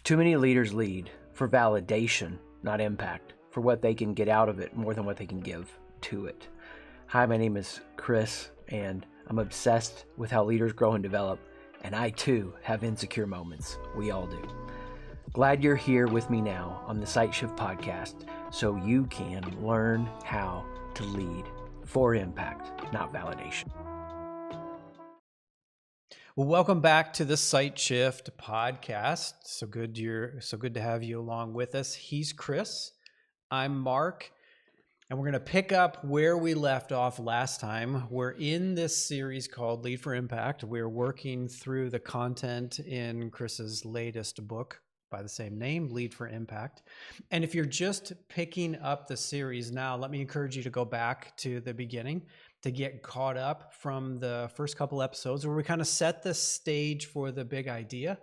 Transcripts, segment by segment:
Too many leaders lead for validation, not impact, for what they can get out of it more than what they can give to it. Hi, my name is Chris, and I'm obsessed with how leaders grow and develop, and I too have insecure moments. We all do. Glad you're here with me now on the Sight Shift podcast so you can learn how to lead for impact, not validation. Well, welcome back to the Sight Shift podcast. So good to have you along with us. He's Chris. I'm Mark. And we're going to pick up where we left off last time. We're in this series called Lead for Impact. We're working through the content in Chris's latest book by the same name, Lead for Impact. And if you're just picking up the series now, let me encourage you to go back to the beginning to get caught up from the first couple episodes where we kind of set the stage for the big idea.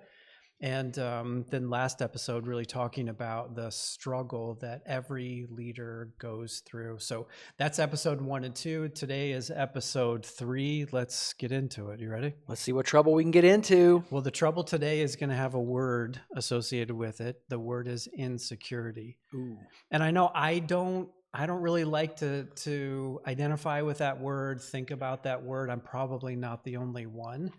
And then last episode, really talking about the struggle that every leader goes through. So that's episode 1 and 2. Today is episode 3. Let's get into it. You ready? Let's see what trouble we can get into. Well, the trouble today is going to have a word associated with it. The word is insecurity. Ooh. And I know I don't really like to identify with that word, think about that word. I'm probably not the only one.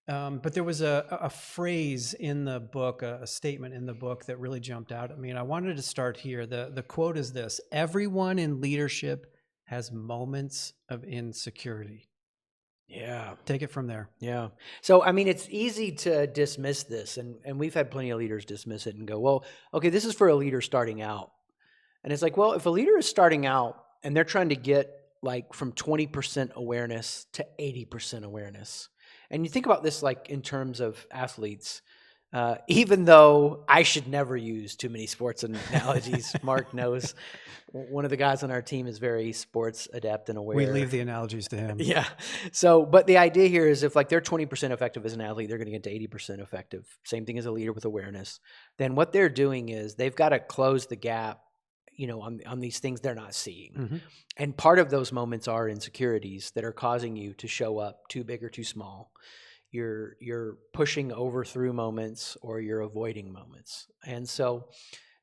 But there was a phrase in the book, a statement in the book that really jumped out at me. And I wanted to start here. The quote is this: everyone in leadership has moments of insecurity. Yeah. Take it from there. Yeah. So, I mean, it's easy to dismiss this, and we've had plenty of leaders dismiss it and go, well, okay, this is for a leader starting out. And it's like, well, if a leader is starting out and they're trying to get like from 20% awareness to 80% awareness, and you think about this like in terms of athletes, even though I should never use too many sports analogies, Mark knows one of the guys on our team is very sports adept and aware. We leave the analogies to him. Yeah. So, but the idea here is if like they're 20% effective as an athlete, they're going to get to 80% effective. Same thing as a leader with awareness. Then what they're doing is they've got to close the gap, you know, on these things they're not seeing. Mm-hmm. And part of those moments are insecurities that are causing you to show up too big or too small. You're pushing over through moments or you're avoiding moments. And so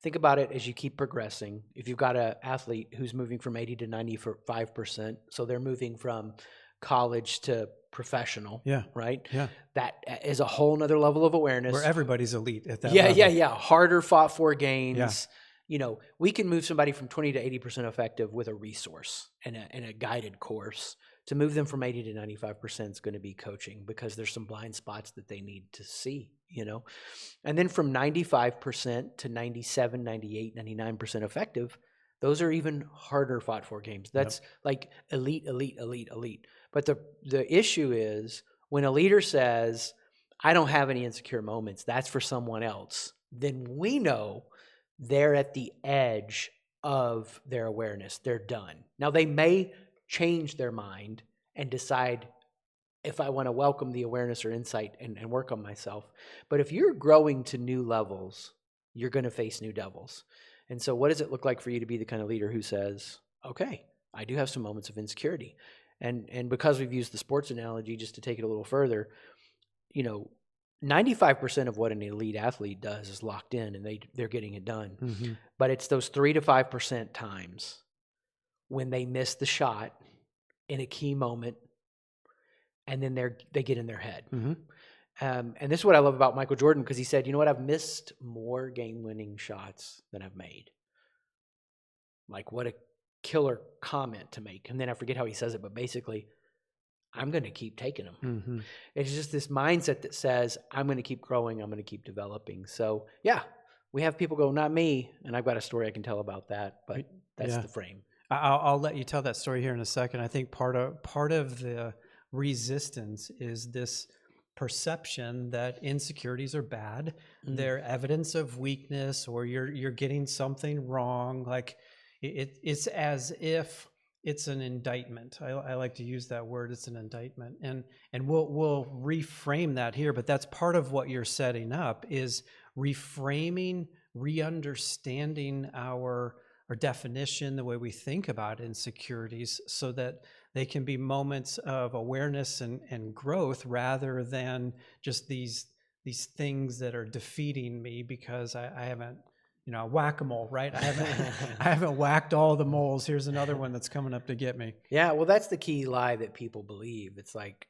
think about it as you keep progressing. If you've got an athlete who's moving from 80 to 95%, so they're moving from college to professional, right? Yeah. That is a whole nother level of awareness. Where everybody's elite at that level. Yeah. Harder fought for gains. Yeah. You know, we can move somebody from 20 to 80% effective with a resource and a guided course. To move them from 80 to 95% is going to be coaching because there's some blind spots that they need to see, you know. And then from 95% to 97, 98, 99% effective, those are even harder fought for games. That's like elite. But the issue is when a leader says, I don't have any insecure moments, that's for someone else, then we know they're at the edge of their awareness. They're done. Now, they may change their mind and decide if I want to welcome the awareness or insight and work on myself. But if you're growing to new levels, you're going to face new devils. And so what does it look like for you to be the kind of leader who says, okay, I do have some moments of insecurity. And because we've used the sports analogy, just to take it a little further, you know, 95% of what an elite athlete does is locked in and they're getting it done. Mm-hmm. But it's those 3 to 5% times when they miss the shot in a key moment and then they get in their head. Mm-hmm. And this is what I love about Michael Jordan, because he said, you know what, I've missed more game-winning shots than I've made. Like, what a killer comment to make. And then I forget how he says it, but basically, I'm going to keep taking them. Mm-hmm. It's just this mindset that says, I'm going to keep growing, I'm going to keep developing. So, yeah, we have people go, not me, and I've got a story I can tell about that, but that's the frame. I'll let you tell that story here in a second. I think part of the resistance is this perception that insecurities are bad. Mm. They're evidence of weakness, or you're getting something wrong. Like it's as if it's an indictment. I like to use that word. It's an indictment, and we'll reframe that here. But that's part of what you're setting up is reframing, re-understanding our definition, the way we think about insecurities, so that they can be moments of awareness and growth rather than just these things that are defeating me because I haven't, whack-a-mole, right? I haven't whacked all the moles. Here's another one that's coming up to get me. Yeah, well, that's the key lie that people believe. It's like,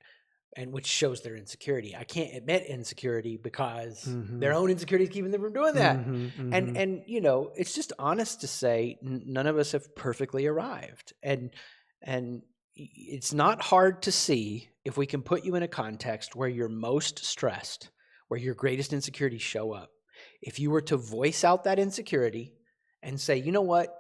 and which shows their insecurity. I can't admit insecurity because their own insecurity is keeping them from doing that. And it's just honest to say none of us have perfectly arrived. And it's not hard to see if we can put you in a context where you're most stressed, where your greatest insecurities show up. If you were to voice out that insecurity and say, you know what,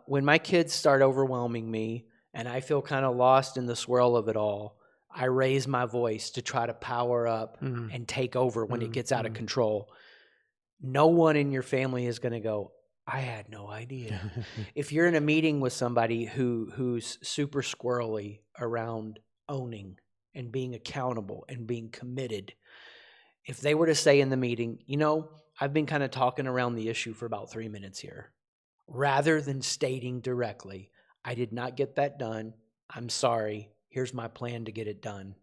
when my kids start overwhelming me and I feel kind of lost in the swirl of it all, I raise my voice to try to power up and take over when it gets out of control. No one in your family is going to go, I had no idea. If you're in a meeting with somebody who's super squirrely around owning and being accountable and being committed, if they were to say in the meeting, I've been kind of talking around the issue for about 3 minutes here, rather than stating directly, I did not get that done. I'm sorry. Here's my plan to get it done.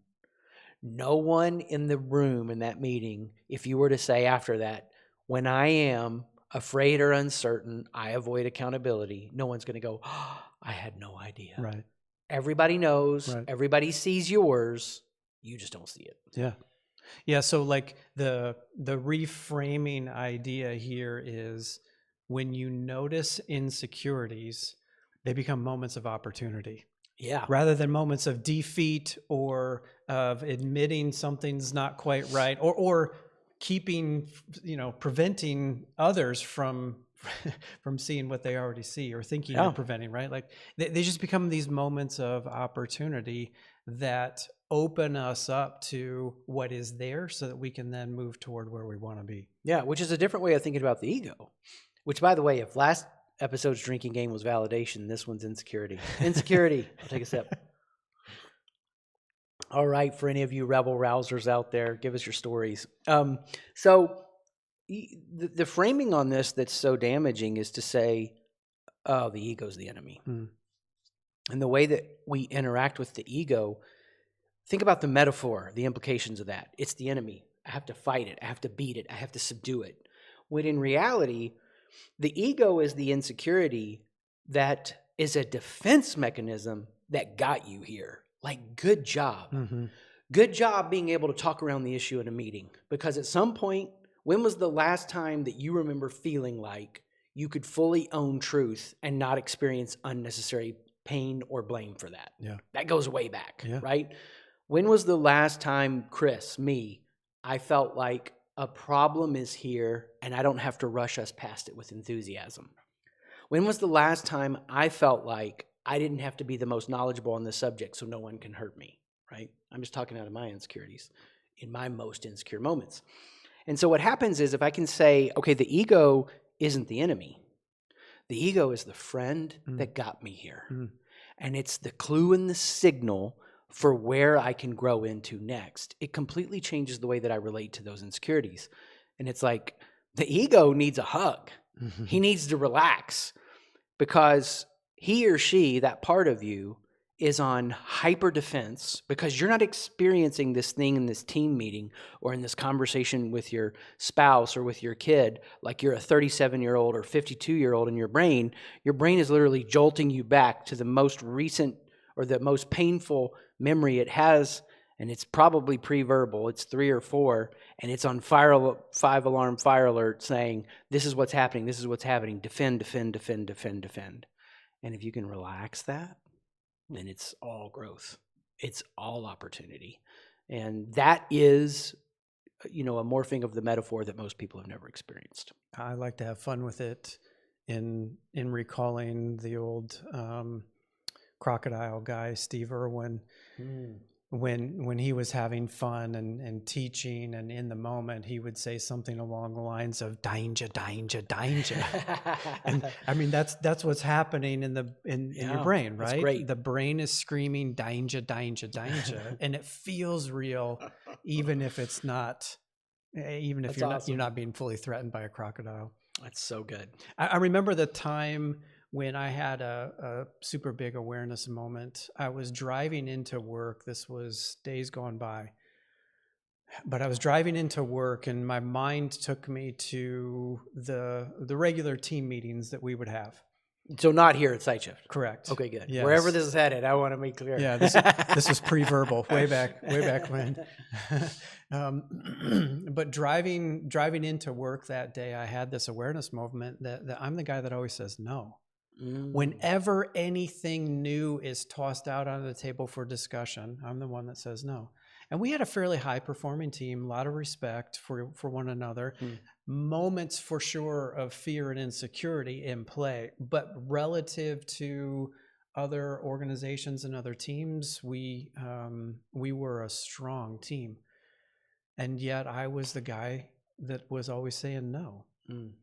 No one in the room in that meeting, if you were to say after that, when I am afraid or uncertain, I avoid accountability, no one's going to go, I had no idea. Right. Everybody knows. Right. Everybody sees yours. You just don't see it. Yeah. Yeah. So like the reframing idea here is when you notice insecurities, they become moments of opportunity. Yeah. Rather than moments of defeat or of admitting something's not quite right, or keeping, preventing others from seeing what they already see or thinking you're preventing, right? Like they just become these moments of opportunity that open us up to what is there so that we can then move toward where we want to be. Yeah, which is a different way of thinking about the ego. Which, by the way, if last episode's drinking game was validation, this one's insecurity. Insecurity. I'll take a sip. All right, for any of you rebel rousers out there, give us your stories. So the framing on this that's so damaging is to say, oh, the ego's the enemy. And the way that we interact with the ego, think about the metaphor, the implications of that. It's the enemy. I have to fight it. I have to beat it. I have to subdue it. When in reality, the ego is the insecurity that is a defense mechanism that got you here. Like, good job. Good job being able to talk around the issue in a meeting. Because at some point, when was the last time that you remember feeling like you could fully own truth and not experience unnecessary pain or blame for that? Yeah. That goes way back, right? When was the last time, Chris, me, I felt like a problem is here and I don't have to rush us past it with enthusiasm? When was the last time I felt like I didn't have to be the most knowledgeable on this subject so no one can hurt me, right? I'm just talking out of my insecurities in my most insecure moments. And so what happens is if I can say, okay, the ego isn't the enemy. The ego is the friend that got me here. And it's the clue and the signal for where I can grow into next. It completely changes the way that I relate to those insecurities. And it's like the ego needs a hug. He needs to relax because he or she, that part of you, is on hyper defense because you're not experiencing this thing in this team meeting or in this conversation with your spouse or with your kid like you're a 37-year-old or 52-year-old in your brain. Your brain is literally jolting you back to the most recent or the most painful memory it has, and it's probably pre-verbal. It's 3 or 4, and it's on 5-alarm fire alert saying, this is what's happening, this is what's happening, defend, defend, defend, defend, defend. And if you can relax that, then it's all growth. It's all opportunity. And that is, a morphing of the metaphor that most people have never experienced. I like to have fun with it in recalling the old crocodile guy, Steve Irwin, when he was having fun and teaching and in the moment, he would say something along the lines of danger, danger, danger. And I mean, that's what's happening in your brain, right? That's great. The brain is screaming danger, danger, danger. And it feels real, even if it's not, even if you're not being fully threatened by a crocodile. That's so good. I remember the time when I had a super big awareness moment. I was driving into work. This was days gone by. But I was driving into work, and my mind took me to the regular team meetings that we would have. So not here at Site Shift. Correct. Okay, good. Yes. Wherever this is headed, I want to make clear. Yeah, this was pre-verbal, way back when. But driving into work that day, I had this awareness moment that I'm the guy that always says no. Whenever anything new is tossed out on the table for discussion, I'm the one that says no. And we had a fairly high-performing team, a lot of respect for one another. Moments for sure of fear and insecurity in play, but relative to other organizations and other teams, we were a strong team. And yet I was the guy that was always saying no. And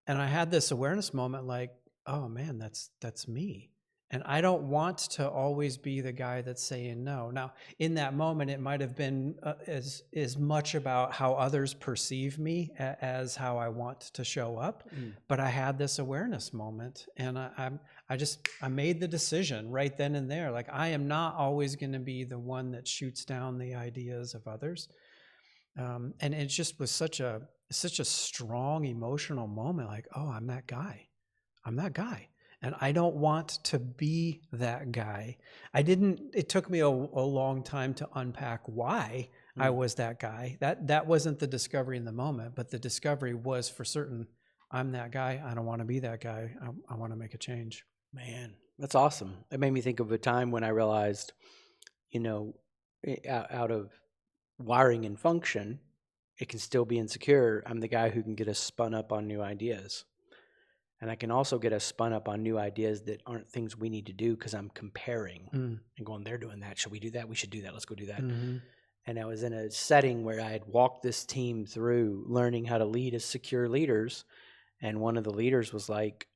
I had this awareness moment like, oh man, that's me. And I don't want to always be the guy that's saying no. Now, in that moment, it might have been as much about how others perceive me as how I want to show up. But I had this awareness moment, and I made the decision right then and there. Like, I am not always going to be the one that shoots down the ideas of others. And it just was such a strong emotional moment. Like, oh, I'm that guy. And I don't want to be that guy. It took me a long time to unpack why I was that guy. That wasn't the discovery in the moment, but the discovery was for certain, I'm that guy. I don't want to be that guy. I want to make a change. Man, that's awesome. It made me think of a time when I realized, out of wiring and function, it can still be insecure. I'm the guy who can get us spun up on new ideas. And I can also get us spun up on new ideas that aren't things we need to do because I'm comparing and going, they're doing that. Should we do that? We should do that. Let's go do that. And I was in a setting where I had walked this team through learning how to lead as secure leaders. And one of the leaders was like,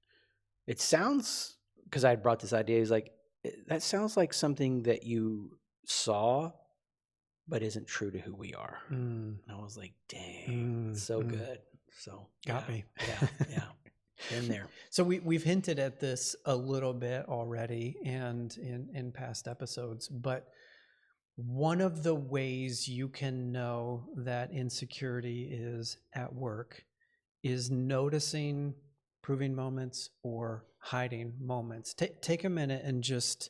it sounds, because I had brought this idea, he's like, that sounds like something that you saw, but isn't true to who we are. And I was like, dang, so good. So got me. Yeah. In there. So we've hinted at this a little bit already and in past episodes, but one of the ways you can know that insecurity is at work is noticing proving moments or hiding moments. Take a minute and just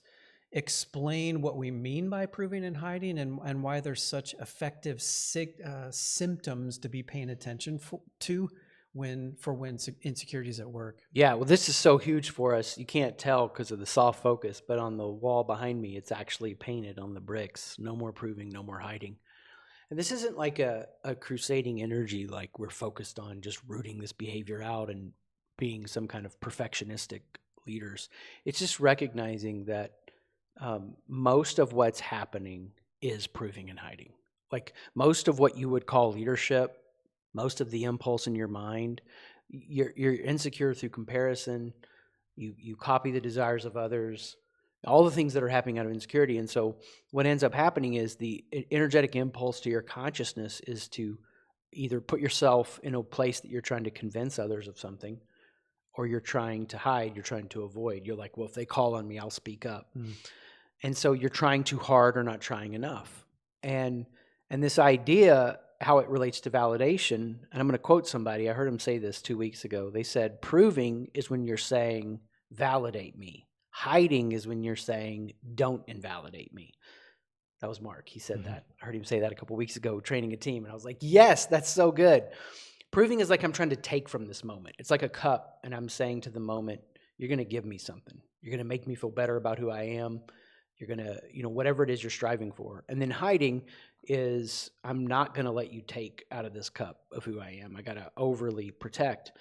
explain what we mean by proving and hiding and why there's such effective symptoms to be paying attention to when insecurities at work. Yeah, well, this is so huge for us. You can't tell because of the soft focus, but on the wall behind me, it's actually painted on the bricks. No more proving, no more hiding. And this isn't like a crusading energy, like we're focused on just rooting this behavior out and being some kind of perfectionistic leaders. It's just recognizing that most of what's happening is proving and hiding. Like most of what you would call leadership, most of the impulse in your mind, you're insecure through comparison. You copy the desires of others, all the things that are happening out of insecurity. And so what ends up happening is the energetic impulse to your consciousness is to either put yourself in a place that you're trying to convince others of something, or you're trying to hide, you're trying to avoid. You're like, well, if they call on me, I'll speak up. And so you're trying too hard or not trying enough. And this idea, how it relates to validation, and I'm going to quote somebody. I heard him say this 2 weeks ago. They said, proving is when you're saying, validate me. Hiding is when you're saying, don't invalidate me. That was Mark. He said that. I heard him say that a couple weeks ago, training a team. And I was like, yes, that's so good. Proving is like I'm trying to take from this moment. It's like a cup, and I'm saying to the moment, you're going to give me something. You're going to make me feel better about who I am. You're going to, whatever it is you're striving for. And then hiding is I'm not going to let you take out of this cup of who I am. I got to overly protect.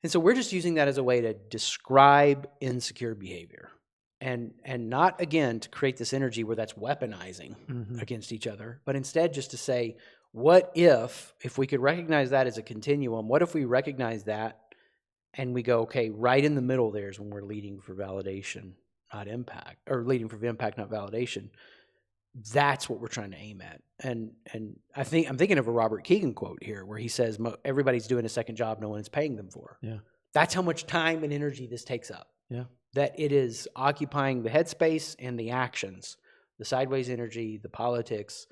And so we're just using that as a way to describe insecure behavior and not, again, to create this energy where that's weaponizing against each other, but instead just to say, what if we could recognize that as a continuum, what if we recognize that and we go, okay, right in the middle there is when we're leading for validation, not impact, or leading for impact, not validation. That's what we're trying to aim at. And I'm thinking of a Robert Keegan quote here where he says, everybody's doing a second job no one is paying them for. Yeah. That's how much time and energy this takes up. Yeah. That it is occupying the headspace and the actions, the sideways energy, the politics,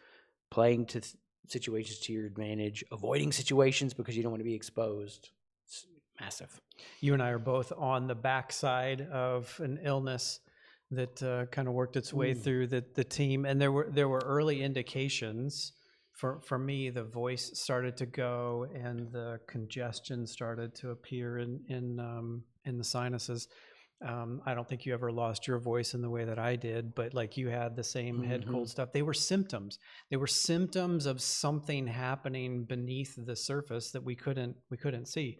playing to situations to your advantage, avoiding situations because you don't want to be exposed. It's massive. You and I are both on the backside of an illness that kind of worked its way through the team, and there were early indications. For me, the voice started to go, and the congestion started to appear in the sinuses. I don't think you ever lost your voice in the way that I did, but like you had the same head cold stuff. They were symptoms. They were symptoms of something happening beneath the surface that we couldn't see.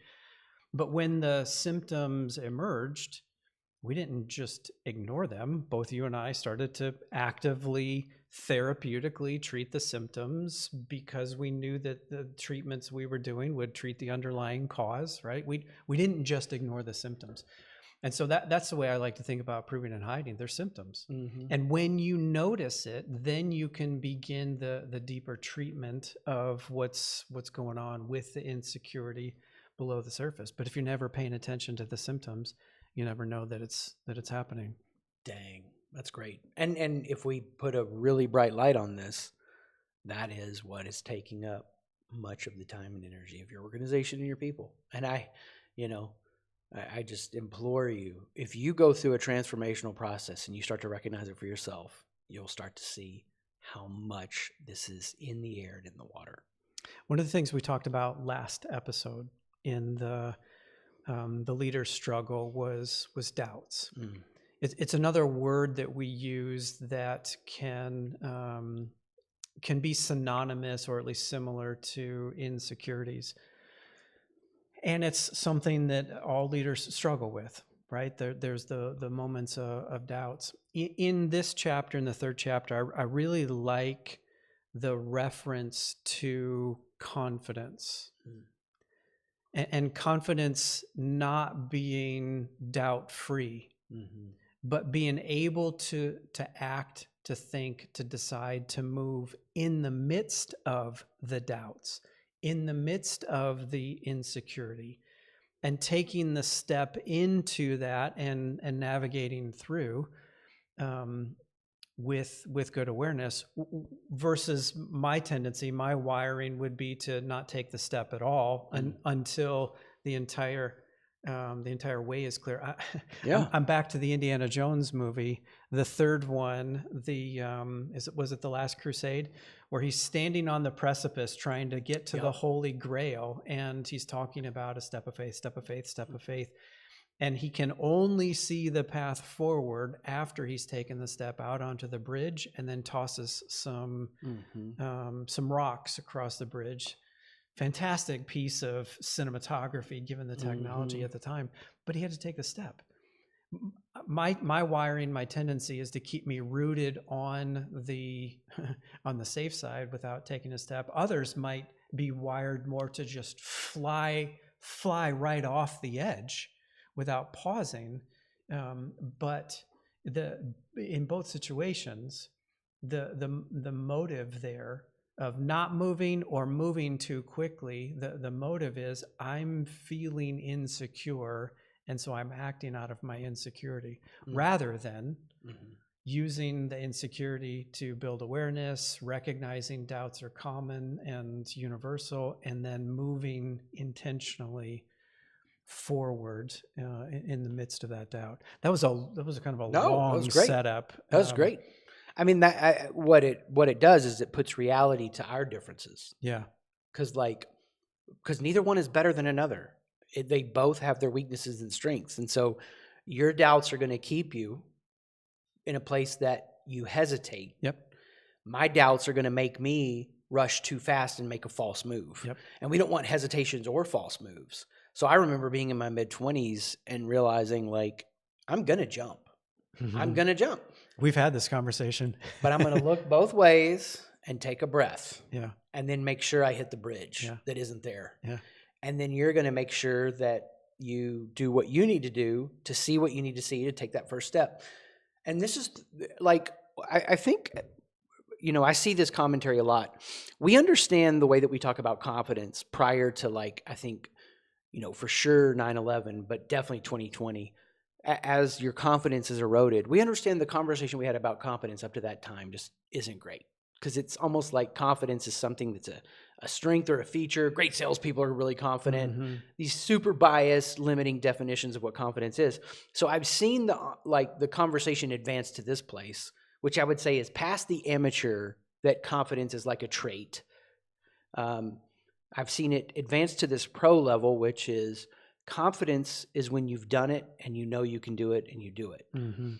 But when the symptoms emerged, we didn't just ignore them. Both you and I started to actively, therapeutically treat the symptoms because we knew that the treatments we were doing would treat the underlying cause, right? We didn't just ignore the symptoms. And so that's the way I like to think about proving and hiding. They're symptoms. And when you notice it, then you can begin the deeper treatment of what's going on with the insecurity below the surface. But if you're never paying attention to the symptoms, you never know that it's happening. Dang, that's great. And if we put a really bright light on this, that is what is taking up much of the time and energy of your organization and your people. And I just implore you, if you go through a transformational process and you start to recognize it for yourself, you'll start to see how much this is in the air and in the water. One of the things we talked about last episode in the leader's struggle was doubts. It's another word that we use that can be synonymous or at least similar to insecurities. And it's something that all leaders struggle with, right? There's the moments of doubts. In this chapter, in the third chapter, I really like the reference to confidence. And confidence not being doubt-free, but being able to act, to think, to decide, to move in the midst of the doubts, in the midst of the insecurity, and taking the step into that and navigating through with good awareness, versus my tendency, my wiring would be to not take the step at all until the entire way is clear. I'm back to the Indiana Jones movie, the third one. Was it The Last Crusade, where he's standing on the precipice trying to get to the Holy Grail, and he's talking about a step of faith, step of faith, step of faith. And he can only see the path forward after he's taken the step out onto the bridge, and then tosses some rocks across the bridge. Fantastic piece of cinematography given the technology at the time, but he had to take the step. My wiring, my tendency is to keep me rooted on the safe side without taking a step. Others might be wired more to just fly right off the edge without pausing. But in both situations, the motive there of not moving or moving too quickly, the motive is I'm feeling insecure, and so I'm acting out of my insecurity, rather than using the insecurity to build awareness, recognizing doubts are common and universal, and then moving intentionally forward in the midst of that doubt. That was kind of a long setup. That was great. I mean, what it does is it puts reality to our differences. Yeah. Because neither one is better than another. They both have their weaknesses and strengths, and so your doubts are going to keep you in a place that you hesitate. Yep. My doubts are going to make me rush too fast and make a false move. Yep. And we don't want hesitations or false moves. So I remember being in my mid-20s and realizing, like, I'm going to jump. I'm going to jump. We've had this conversation. But I'm going to look both ways and take a breath. Yeah. And then make sure I hit the bridge that isn't there. Yeah. And then you're going to make sure that you do what you need to do to see what you need to see to take that first step. And this is like, I think, I see this commentary a lot. We understand the way that we talk about confidence prior to, like, I think, for sure 9/11, but definitely 2020. As your confidence is eroded, we understand the conversation we had about confidence up to that time just isn't great because it's almost like confidence is something that's a strength or a feature. Great salespeople are really confident. Mm-hmm. These super biased, limiting definitions of what confidence is. So I've seen the conversation advance to this place, which I would say is past the amateur, that confidence is like a trait. I've seen it advance to this pro level, which is confidence is when you've done it and you know you can do it and you do it. Mm-hmm.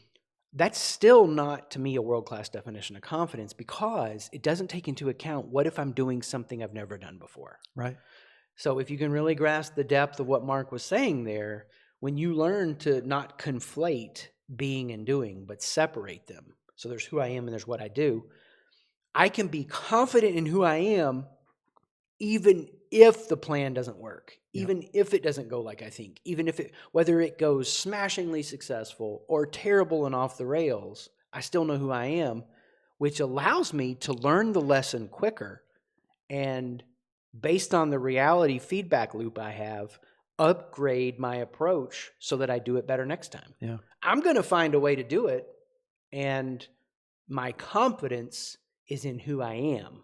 That's still not, to me, a world-class definition of confidence, because it doesn't take into account what if I'm doing something I've never done before. Right. So if you can really grasp the depth of what Mark was saying there, when you learn to not conflate being and doing, but separate them. So there's who I am and there's what I do. I can be confident in who I am even if the plan doesn't work, even if it doesn't go like I think, even if whether it goes smashingly successful or terrible and off the rails, I still know who I am, which allows me to learn the lesson quicker, and based on the reality feedback loop I have, upgrade my approach so that I do it better next time. Yeah. I'm going to find a way to do it, and my confidence is in who I am,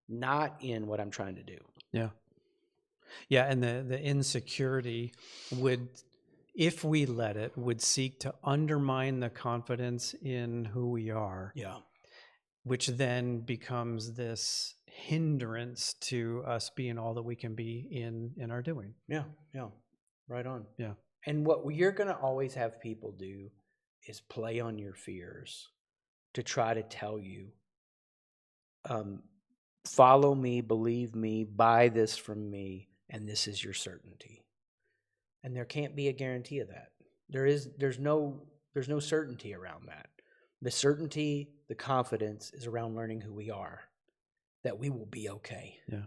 not in what I'm trying to do. Yeah. Yeah. And the insecurity would, if we let it, would seek to undermine the confidence in who we are. Yeah. Which then becomes this hindrance to us being all that we can be in our doing. Yeah. Yeah. Right on. Yeah. And what you're going to always have people do is play on your fears to try to tell you, follow me, believe me, buy this from me, and this is your certainty. And there can't be a guarantee of that. There's no certainty around that. The certainty, the confidence is around learning who we are, that we will be okay. Yeah.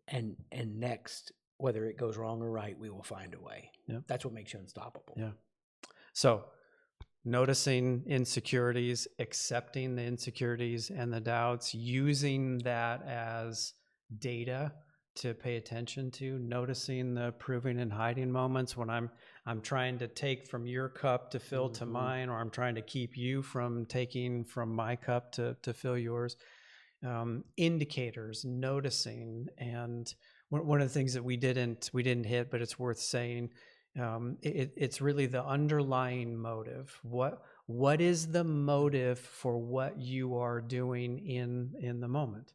And next, whether it goes wrong or right, we will find a way. Yeah. That's what makes you unstoppable. Yeah. So noticing insecurities, accepting the insecurities and the doubts, using that as data to pay attention to, noticing the proving and hiding moments when I'm trying to take from your cup to fill to mine, or I'm trying to keep you from taking from my cup to fill yours. Indicators, noticing, and one of the things that we didn't hit, but it's worth saying, it's really the underlying motive. What is the motive for what you are doing in the moment?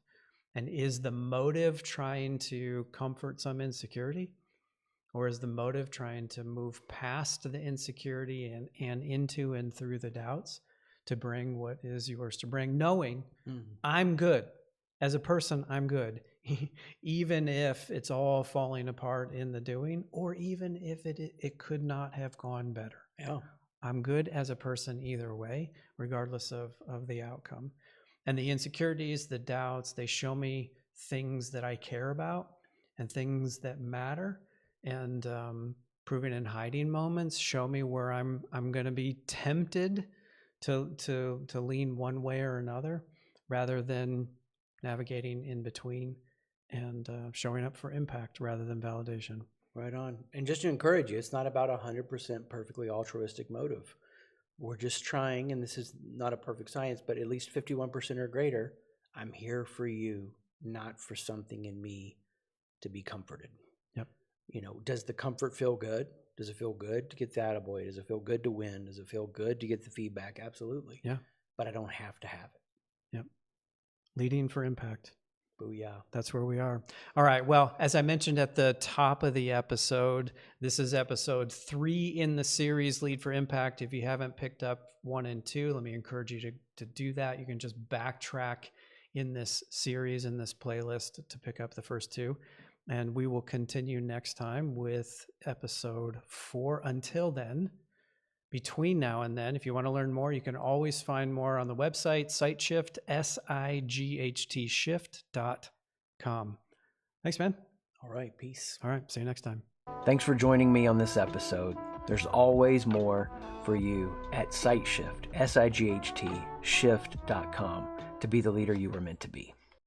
And is the motive trying to comfort some insecurity? Or is the motive trying to move past the insecurity and into and through the doubts to bring what is yours to bring, knowing I'm good. As a person, I'm good. Even if it's all falling apart in the doing, or even if it could not have gone better. Yeah. I'm good as a person either way, regardless of the outcome. And the insecurities, the doubts, they show me things that I care about and things that matter. And proving and hiding moments show me where I'm going to be tempted to lean one way or another, rather than navigating in between and showing up for impact rather than validation. Right on. And just to encourage you, it's not about 100% perfectly altruistic motive. We're just trying, and this is not a perfect science, but at least 51% or greater, I'm here for you, not for something in me to be comforted. Yep. Does the comfort feel good? Does it feel good to get the attaboy? Does it feel good to win? Does it feel good to get the feedback? Absolutely. Yeah. But I don't have to have it. Yep. Leading for impact. Booyah. That's where we are. All right. Well, as I mentioned at the top of the episode, this is episode 3 in the series, Lead for Impact. If you haven't picked up 1 and 2, let me encourage you to do that. You can just backtrack in this series, in this playlist, to pick up the first 2. And we will continue next time with episode 4. Until then, between now and then, if you want to learn more, you can always find more on the website, SightShift, SIGHTShift.com. Thanks, man. All right. Peace. All right. See you next time. Thanks for joining me on this episode. There's always more for you at SightShift, SIGHT, shift.com, to be the leader you were meant to be.